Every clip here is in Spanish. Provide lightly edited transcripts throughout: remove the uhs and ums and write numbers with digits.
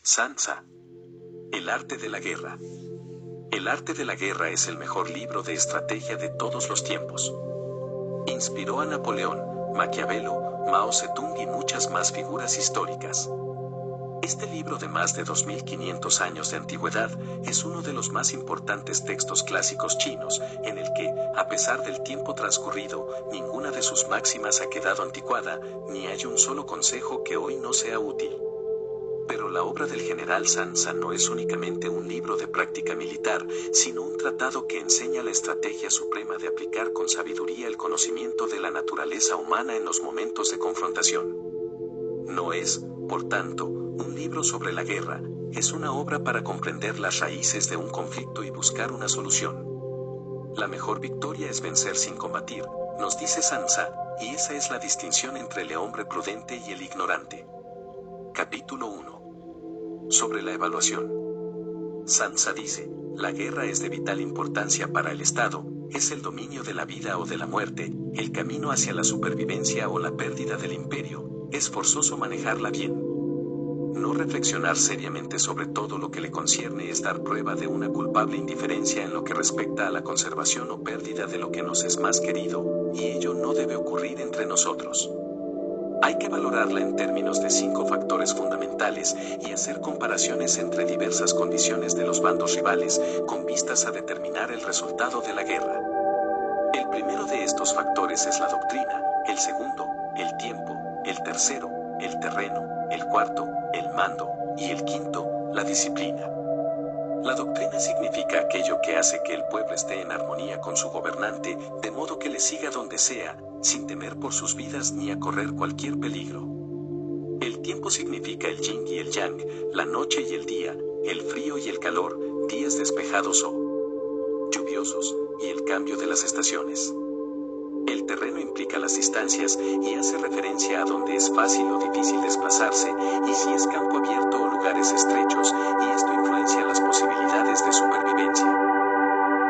Sansa. El arte de la guerra. El arte de la guerra es el mejor libro de estrategia de todos los tiempos. Inspiró a Napoleón, Maquiavelo, Mao Zedong y muchas más figuras históricas. Este libro de más de 2500 años de antigüedad es uno de los más importantes textos clásicos chinos, en el que, a pesar del tiempo transcurrido, ninguna de sus máximas ha quedado anticuada, ni hay un solo consejo que hoy no sea útil. Pero la obra del general Sansa no es únicamente un libro de práctica militar, sino un tratado que enseña la estrategia suprema de aplicar con sabiduría el conocimiento de la naturaleza humana en los momentos de confrontación. No es, por tanto, un libro sobre la guerra, es una obra para comprender las raíces de un conflicto y buscar una solución. La mejor victoria es vencer sin combatir, nos dice Sansa, y esa es la distinción entre el hombre prudente y el ignorante. Capítulo 1. Sobre la evaluación. Sansa dice, la guerra es de vital importancia para el Estado, es el dominio de la vida o de la muerte, el camino hacia la supervivencia o la pérdida del imperio, es forzoso manejarla bien. No reflexionar seriamente sobre todo lo que le concierne es dar prueba de una culpable indiferencia en lo que respecta a la conservación o pérdida de lo que nos es más querido, y ello no debe ocurrir entre nosotros. Hay que valorarla en términos de 5 factores fundamentales y hacer comparaciones entre diversas condiciones de los bandos rivales, con vistas a determinar el resultado de la guerra. El primero de estos factores es la doctrina, el segundo, el tiempo, el tercero, el terreno, el cuarto, el mando, y el quinto, la disciplina. La doctrina significa aquello que hace que el pueblo esté en armonía con su gobernante, de modo que le siga donde sea, sin temer por sus vidas ni a correr cualquier peligro. El tiempo significa el yin y el yang, la noche y el día, el frío y el calor, días despejados o lluviosos, y el cambio de las estaciones. El terreno implica las distancias y hace referencia a donde es fácil o difícil desplazarse, y si es campo abierto o lugares estrechos, y esto influencia las posibilidades de supervivencia.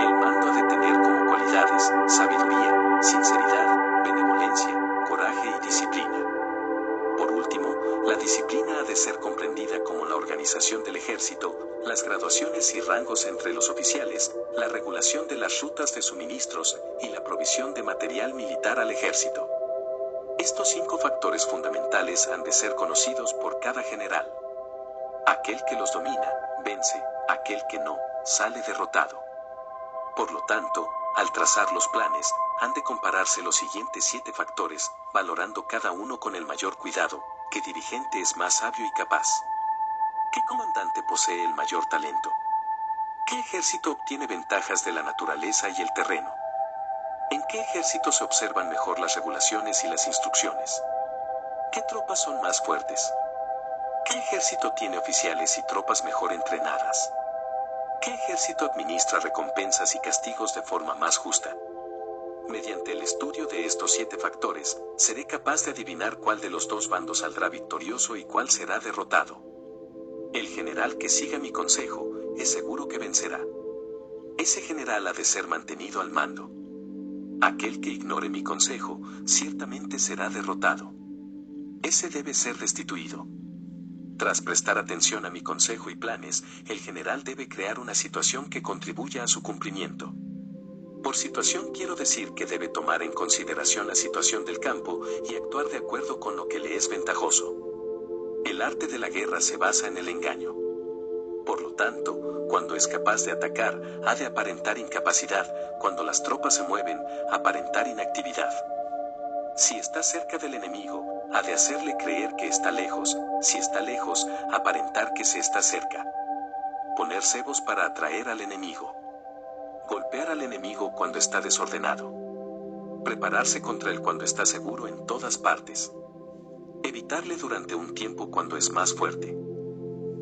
El mando ha de tener como cualidades, sabiduría, sinceridad, benevolencia, coraje y disciplina. Por último, la disciplina ha de ser comprendida como la organización del ejército, las graduaciones y rangos entre los oficiales, la regulación de las rutas de suministros y la provisión de material militar al ejército. Estos 5 factores fundamentales han de ser conocidos por cada general. Aquel que los domina, vence, aquel que no, sale derrotado. Por lo tanto, al trazar los planes, han de compararse los siguientes 7 factores, valorando cada uno con el mayor cuidado. ¿Qué dirigente es más sabio y capaz? ¿Qué comandante posee el mayor talento? ¿Qué ejército obtiene ventajas de la naturaleza y el terreno? ¿En qué ejército se observan mejor las regulaciones y las instrucciones? ¿Qué tropas son más fuertes? ¿Qué ejército tiene oficiales y tropas mejor entrenadas? ¿Qué ejército administra recompensas y castigos de forma más justa? Mediante el estudio de estos 7 factores, seré capaz de adivinar cuál de los 2 bandos saldrá victorioso y cuál será derrotado. El general que siga mi consejo, es seguro que vencerá. Ese general ha de ser mantenido al mando. Aquel que ignore mi consejo, ciertamente será derrotado. Ese debe ser destituido. Tras prestar atención a mi consejo y planes, el general debe crear una situación que contribuya a su cumplimiento. Por situación quiero decir que debe tomar en consideración la situación del campo y actuar de acuerdo con lo que le es ventajoso. El arte de la guerra se basa en el engaño. Por lo tanto, cuando es capaz de atacar, ha de aparentar incapacidad, cuando las tropas se mueven, aparentar inactividad. Si está cerca del enemigo, ha de hacerle creer que está lejos, si está lejos, aparentar que se está cerca. Poner cebos para atraer al enemigo. Golpear al enemigo cuando está desordenado. Prepararse contra él cuando está seguro en todas partes. Evitarle durante un tiempo cuando es más fuerte.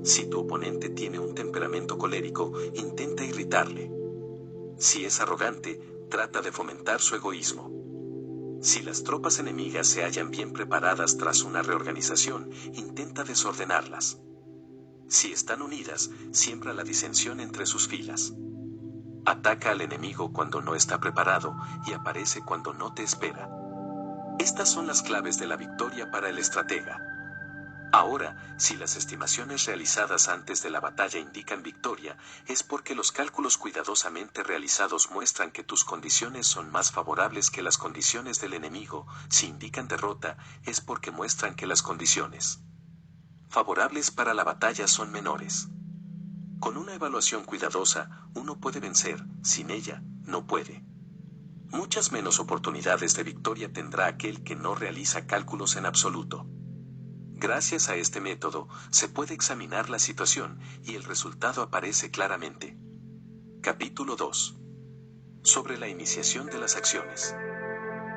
Si tu oponente tiene un temperamento colérico, intenta irritarle. Si es arrogante, trata de fomentar su egoísmo. Si las tropas enemigas se hallan bien preparadas tras una reorganización, intenta desordenarlas. Si están unidas, siembra la disensión entre sus filas. Ataca al enemigo cuando no está preparado y aparece cuando no te espera. Estas son las claves de la victoria para el estratega. Ahora, si las estimaciones realizadas antes de la batalla indican victoria, es porque los cálculos cuidadosamente realizados muestran que tus condiciones son más favorables que las condiciones del enemigo. Si indican derrota, es porque muestran que las condiciones favorables para la batalla son menores. Con una evaluación cuidadosa, uno puede vencer; sin ella, no puede. Muchas menos oportunidades de victoria tendrá aquel que no realiza cálculos en absoluto. Gracias a este método, se puede examinar la situación, y el resultado aparece claramente. Capítulo 2. Sobre la iniciación de las acciones.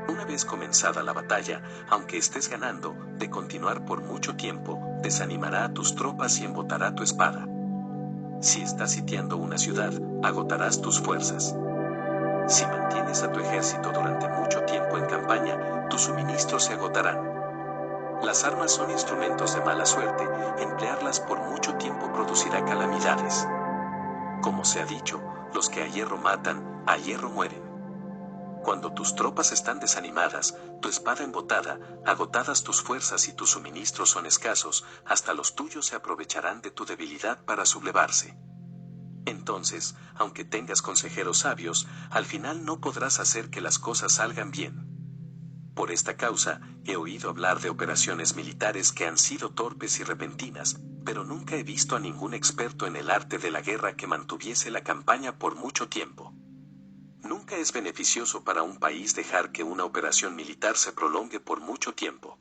Una vez comenzada la batalla, aunque estés ganando, de continuar por mucho tiempo, desanimará a tus tropas y embotará tu espada. Si estás sitiando una ciudad, agotarás tus fuerzas. Si mantienes a tu ejército durante mucho tiempo en campaña, tus suministros se agotarán. Las armas son instrumentos de mala suerte; emplearlas por mucho tiempo producirá calamidades. Como se ha dicho, los que a hierro matan, a hierro mueren. Cuando tus tropas están desanimadas, tu espada embotada, agotadas tus fuerzas y tus suministros son escasos, hasta los tuyos se aprovecharán de tu debilidad para sublevarse. Entonces, aunque tengas consejeros sabios, al final no podrás hacer que las cosas salgan bien. Por esta causa, he oído hablar de operaciones militares que han sido torpes y repentinas, pero nunca he visto a ningún experto en el arte de la guerra que mantuviese la campaña por mucho tiempo. Nunca es beneficioso para un país dejar que una operación militar se prolongue por mucho tiempo.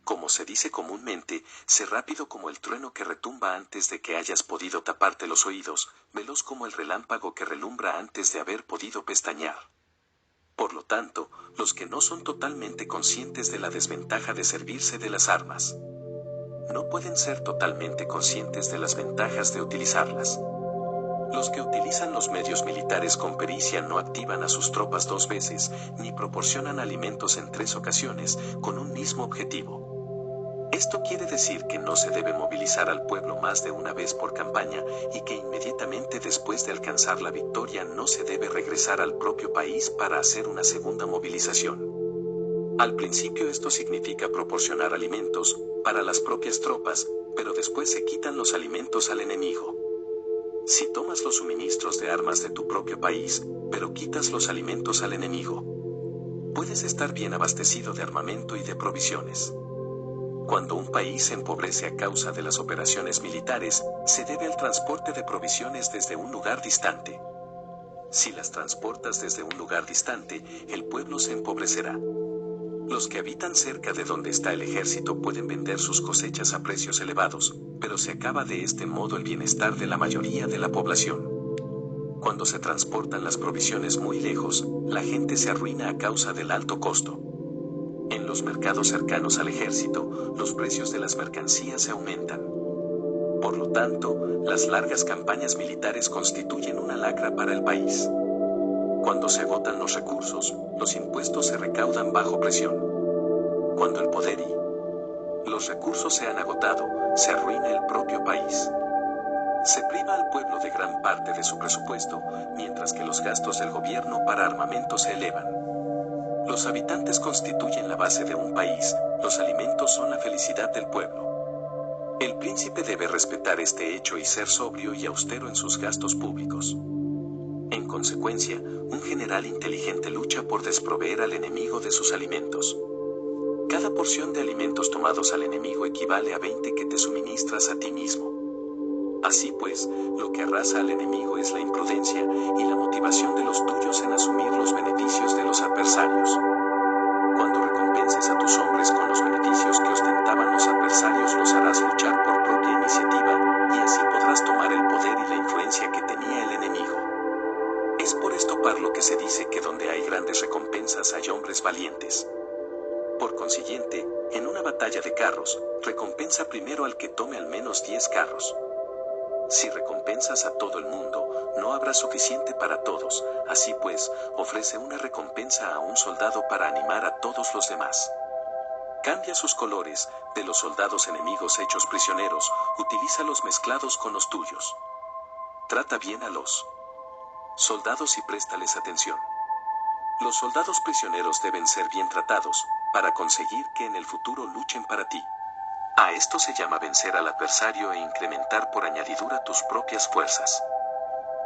Como se dice comúnmente, sé rápido como el trueno que retumba antes de que hayas podido taparte los oídos, veloz como el relámpago que relumbra antes de haber podido pestañear. Por lo tanto, los que no son totalmente conscientes de la desventaja de servirse de las armas, no pueden ser totalmente conscientes de las ventajas de utilizarlas. Los que utilizan los medios militares con pericia no activan a sus tropas 2 veces, ni proporcionan alimentos en 3 ocasiones, con un mismo objetivo. Esto quiere decir que no se debe movilizar al pueblo más de una vez por campaña, y que inmediatamente después de alcanzar la victoria no se debe regresar al propio país para hacer una segunda movilización. Al principio esto significa proporcionar alimentos para las propias tropas, pero después se quitan los alimentos al enemigo. Si tomas los suministros de armas de tu propio país, pero quitas los alimentos al enemigo, puedes estar bien abastecido de armamento y de provisiones. Cuando un país se empobrece a causa de las operaciones militares, se debe al transporte de provisiones desde un lugar distante. Si las transportas desde un lugar distante, el pueblo se empobrecerá. Los que habitan cerca de donde está el ejército pueden vender sus cosechas a precios elevados, pero se acaba de este modo el bienestar de la mayoría de la población. Cuando se transportan las provisiones muy lejos, la gente se arruina a causa del alto costo. En los mercados cercanos al ejército, los precios de las mercancías se aumentan. Por lo tanto, las largas campañas militares constituyen una lacra para el país. Cuando se agotan los recursos, los impuestos se recaudan bajo presión. Cuando el poder y los recursos se han agotado, se arruina el propio país. Se priva al pueblo de gran parte de su presupuesto, mientras que los gastos del gobierno para armamento se elevan. Los habitantes constituyen la base de un país; los alimentos son la felicidad del pueblo. El príncipe debe respetar este hecho y ser sobrio y austero en sus gastos públicos. En consecuencia, un general inteligente lucha por desproveer al enemigo de sus alimentos. Cada porción de alimentos tomados al enemigo equivale a 20 que te suministras a ti mismo. Así pues, lo que arrasa al enemigo es la imprudencia, y la motivación de los tuyos en asumir los beneficios de los adversarios. Cuando recompenses a tus hombres con los beneficios que ostentaban los adversarios, los harás luchar por propia iniciativa, y así podrás tomar el poder y la influencia que tenía el enemigo. Es por esto por lo que se dice que donde hay grandes recompensas hay hombres valientes. Por consiguiente, en una batalla de carros, recompensa primero al que tome al menos 10 carros. Si recompensas a todo el mundo, no habrá suficiente para todos; así pues, ofrece una recompensa a un soldado para animar a todos los demás. Cambia sus colores, de los soldados enemigos hechos prisioneros, utilízalos mezclados con los tuyos. Trata bien a los soldados y préstales atención. Los soldados prisioneros deben ser bien tratados, para conseguir que en el futuro luchen para ti. A esto se llama vencer al adversario e incrementar por añadidura tus propias fuerzas.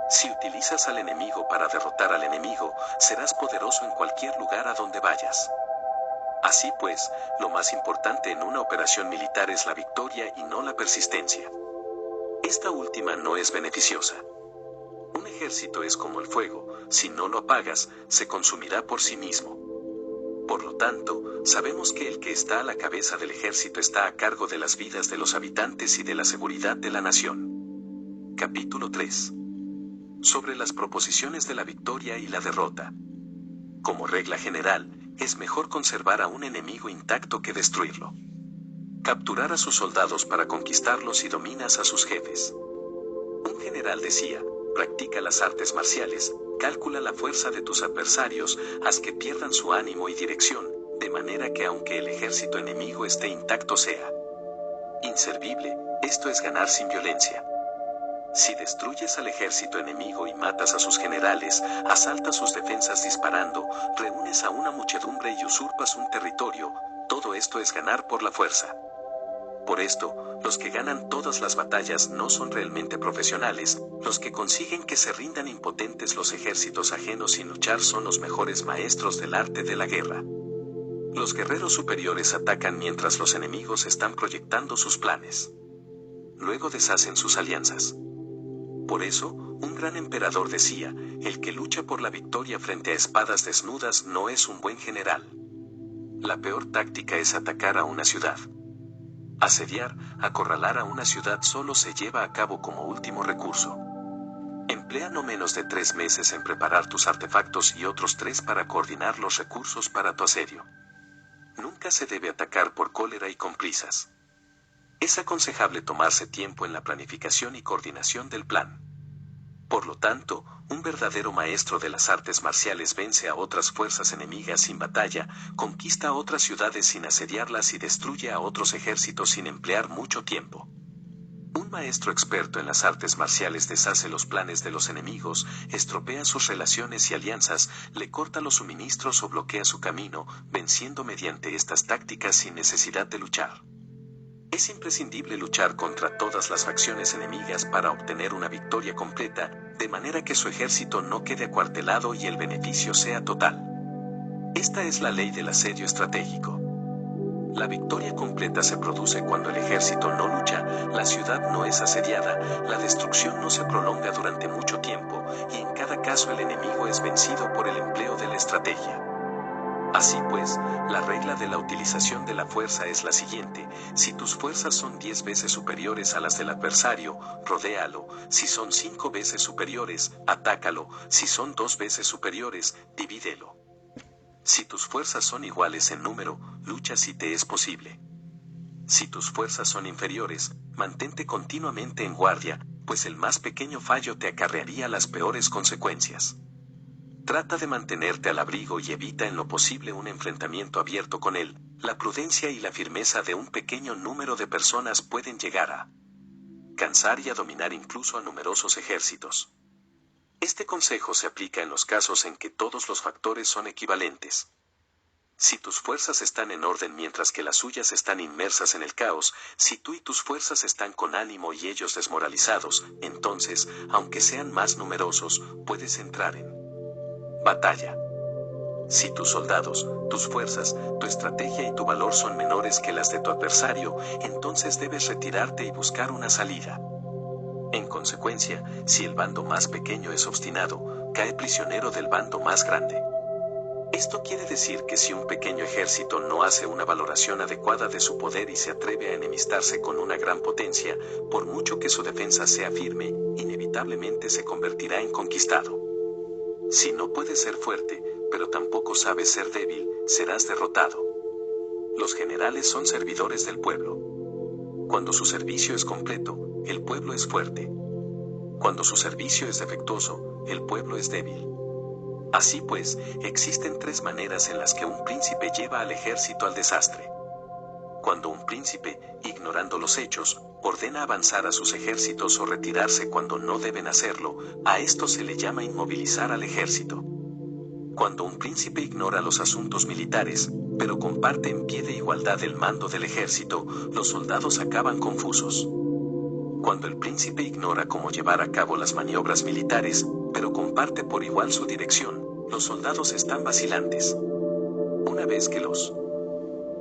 Si utilizas al enemigo para derrotar al enemigo, serás poderoso en cualquier lugar a donde vayas. Así pues, lo más importante en una operación militar es la victoria y no la persistencia. Esta última no es beneficiosa. Un ejército es como el fuego, si no lo apagas, se consumirá por sí mismo. Por lo tanto, sabemos que el que está a la cabeza del ejército está a cargo de las vidas de los habitantes y de la seguridad de la nación. Capítulo 3. Sobre las proposiciones de la victoria y la derrota. Como regla general, es mejor conservar a un enemigo intacto que destruirlo. Capturar a sus soldados para conquistarlos y dominas a sus jefes. Un general decía: practica las artes marciales, calcula la fuerza de tus adversarios, haz que pierdan su ánimo y dirección, de manera que aunque el ejército enemigo esté intacto sea inservible. Esto es ganar sin violencia. Si destruyes al ejército enemigo y matas a sus generales, asaltas sus defensas disparando, reúnes a una muchedumbre y usurpas un territorio, todo esto es ganar por la fuerza. Por esto, los que ganan todas las batallas no son realmente profesionales, los que consiguen que se rindan impotentes los ejércitos ajenos sin luchar son los mejores maestros del arte de la guerra. Los guerreros superiores atacan mientras los enemigos están proyectando sus planes. Luego deshacen sus alianzas. Por eso, un gran emperador decía: el que lucha por la victoria frente a espadas desnudas no es un buen general. La peor táctica es atacar a una ciudad. Asediar, acorralar a una ciudad solo se lleva a cabo como último recurso. Emplea no menos de 3 meses en preparar tus artefactos y otros 3 para coordinar los recursos para tu asedio. Nunca se debe atacar por cólera y con prisas. Es aconsejable tomarse tiempo en la planificación y coordinación del plan. Por lo tanto, un verdadero maestro de las artes marciales vence a otras fuerzas enemigas sin batalla, conquista otras ciudades sin asediarlas y destruye a otros ejércitos sin emplear mucho tiempo. Un maestro experto en las artes marciales deshace los planes de los enemigos, estropea sus relaciones y alianzas, le corta los suministros o bloquea su camino, venciendo mediante estas tácticas sin necesidad de luchar. Es imprescindible luchar contra todas las facciones enemigas para obtener una victoria completa, de manera que su ejército no quede acuartelado y el beneficio sea total. Esta es la ley del asedio estratégico. La victoria completa se produce cuando el ejército no lucha, la ciudad no es asediada, la destrucción no se prolonga durante mucho tiempo, y en cada caso el enemigo es vencido por el empleo de la estrategia. Así pues, la regla de la utilización de la fuerza es la siguiente: si tus fuerzas son 10 veces superiores a las del adversario, rodéalo; si son 5 veces superiores, atácalo; si son 2 veces superiores, divídelo. Si tus fuerzas son iguales en número, lucha si te es posible. Si tus fuerzas son inferiores, mantente continuamente en guardia, pues el más pequeño fallo te acarrearía las peores consecuencias. Trata de mantenerte al abrigo y evita en lo posible un enfrentamiento abierto con él. La prudencia y la firmeza de un pequeño número de personas pueden llegar a cansar y a dominar incluso a numerosos ejércitos. Este consejo se aplica en los casos en que todos los factores son equivalentes. Si tus fuerzas están en orden mientras que las suyas están inmersas en el caos, si tú y tus fuerzas están con ánimo y ellos desmoralizados, entonces, aunque sean más numerosos, puedes entrar en batalla. Si tus soldados, tus fuerzas, tu estrategia y tu valor son menores que las de tu adversario, entonces debes retirarte y buscar una salida. En consecuencia, si el bando más pequeño es obstinado, cae prisionero del bando más grande. Esto quiere decir que si un pequeño ejército no hace una valoración adecuada de su poder y se atreve a enemistarse con una gran potencia, por mucho que su defensa sea firme, inevitablemente se convertirá en conquistado. Si no puedes ser fuerte, pero tampoco sabes ser débil, serás derrotado. Los generales son servidores del pueblo. Cuando su servicio es completo, el pueblo es fuerte. Cuando su servicio es defectuoso, el pueblo es débil. Así pues, existen 3 maneras en las que un príncipe lleva al ejército al desastre. Cuando un príncipe, ignorando los hechos, ordena avanzar a sus ejércitos o retirarse cuando no deben hacerlo, a esto se le llama inmovilizar al ejército. Cuando un príncipe ignora los asuntos militares, pero comparte en pie de igualdad el mando del ejército, los soldados acaban confusos. Cuando el príncipe ignora cómo llevar a cabo las maniobras militares, pero comparte por igual su dirección, los soldados están vacilantes. Una vez que los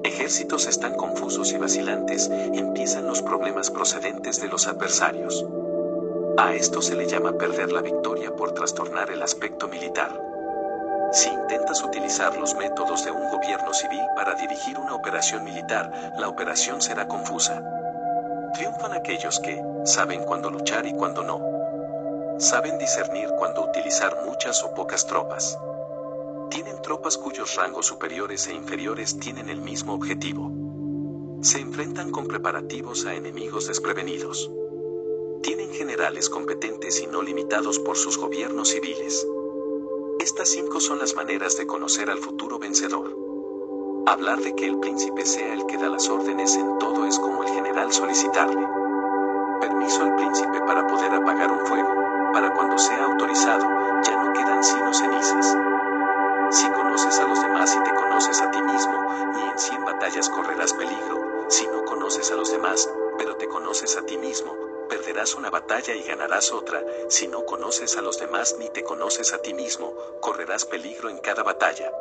ejércitos están confusos y vacilantes, empiezan los problemas procedentes de los adversarios. A esto se le llama perder la victoria por trastornar el aspecto militar. Si intentas utilizar los métodos de un gobierno civil para dirigir una operación militar, la operación será confusa. Triunfan aquellos que saben cuándo luchar y cuándo no. Saben discernir cuándo utilizar muchas o pocas tropas. Tienen tropas cuyos rangos superiores e inferiores tienen el mismo objetivo. Se enfrentan con preparativos a enemigos desprevenidos. Tienen generales competentes y no limitados por sus gobiernos civiles. Estas 5 son las maneras de conocer al futuro vencedor. Hablar de que el príncipe sea el que da las órdenes en todo es como el general solicitarle permiso al príncipe para poder apagar un fuego. Para cuando sea autorizado, ya no quedan sino cenizas. Si conoces a los demás y te conoces a ti mismo, ni en 100 batallas correrás peligro. Si no conoces a los demás, pero te conoces a ti mismo, perderás una batalla y ganarás otra. Si no conoces a los demás ni te conoces a ti mismo, correrás peligro en cada batalla.